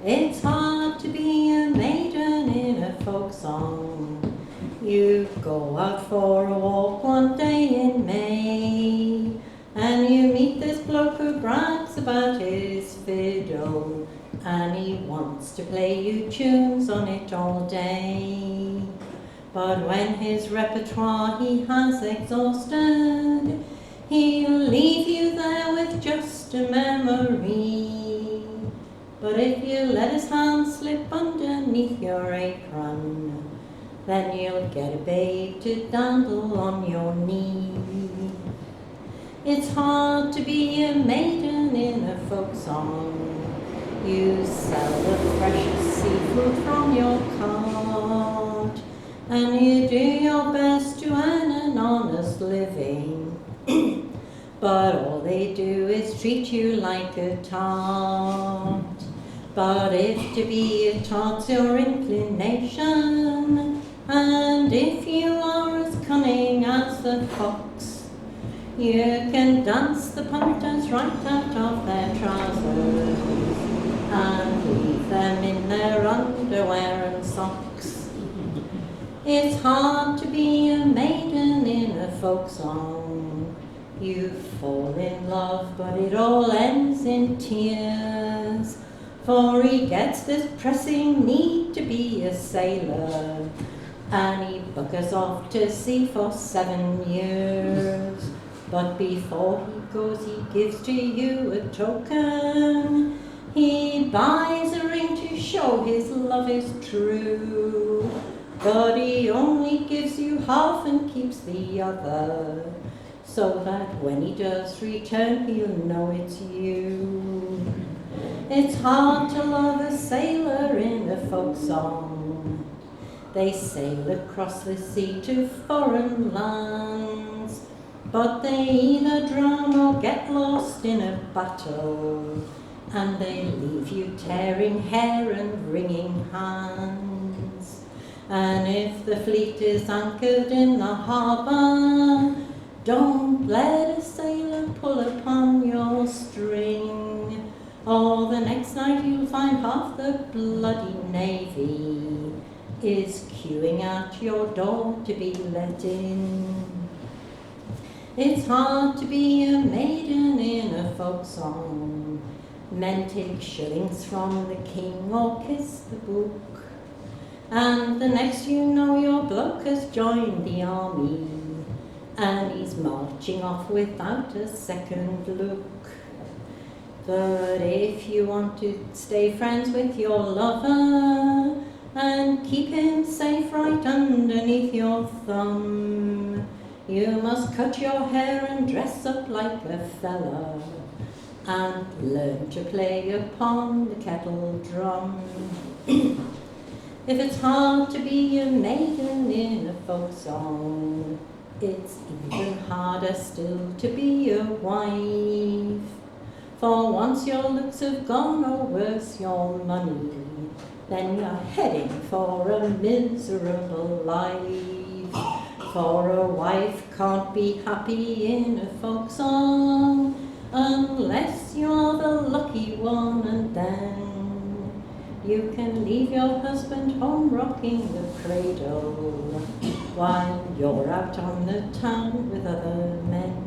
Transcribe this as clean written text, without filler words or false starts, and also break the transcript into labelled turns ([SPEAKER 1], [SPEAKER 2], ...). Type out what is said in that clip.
[SPEAKER 1] It's hard to be a maiden in a folk song. You go out for a walk one day in May, and you meet this bloke who brags about his fiddle, and he wants to play you tunes on it all day. But when his repertoire he has exhausted, he'll leave you there with just a memory. But if you let his hand slip underneath your apron, then you'll get a babe to dandle on your knee. It's hard to be a maiden in a folk song. You sell the freshest seafood from your cart, and you do your best to earn an honest living. But all they do is treat you like a tart. But if to be a tart's your inclination, and if you are as cunning as the fox, you can dance the punters right out of their trousers and leave them in their underwear and socks. It's hard to be a maiden in a folk song. You fall in love, but it all ends in tears, for he gets this pressing need to be a sailor, and he buggers off to sea for 7 years. But before he goes, he gives to you a token. He buys a ring to show his love is true, but he only gives you half and keeps the other, so that when he does return, he'll know it's you. It's hard to love a sailor in a folk song. They sail across the sea to foreign lands, but they either drown or get lost in a battle, and they leave you tearing hair and wringing hands. And if the fleet is anchored in the harbour, don't let a sailor pull upon your string, or the next night you'll find half the bloody navy is queuing at your door to be let in. It's hard to be a maiden in a folk song. Men take shillings from the king or kiss the book, and the next you know your bloke has joined the army, and he's marching off without a second look. But if you want to stay friends with your lover and keep him safe right underneath your thumb, you must cut your hair and dress up like a fella, and learn to play upon the kettle drum. If it's hard to be a maiden in a folk song, it's even harder still to be a wife. For once your looks have gone, or worse, your money, then you're heading for a miserable life. For a wife can't be happy in a folk song unless you're the lucky one, and then you can leave your husband home rocking the cradle while you're out on the town with other men.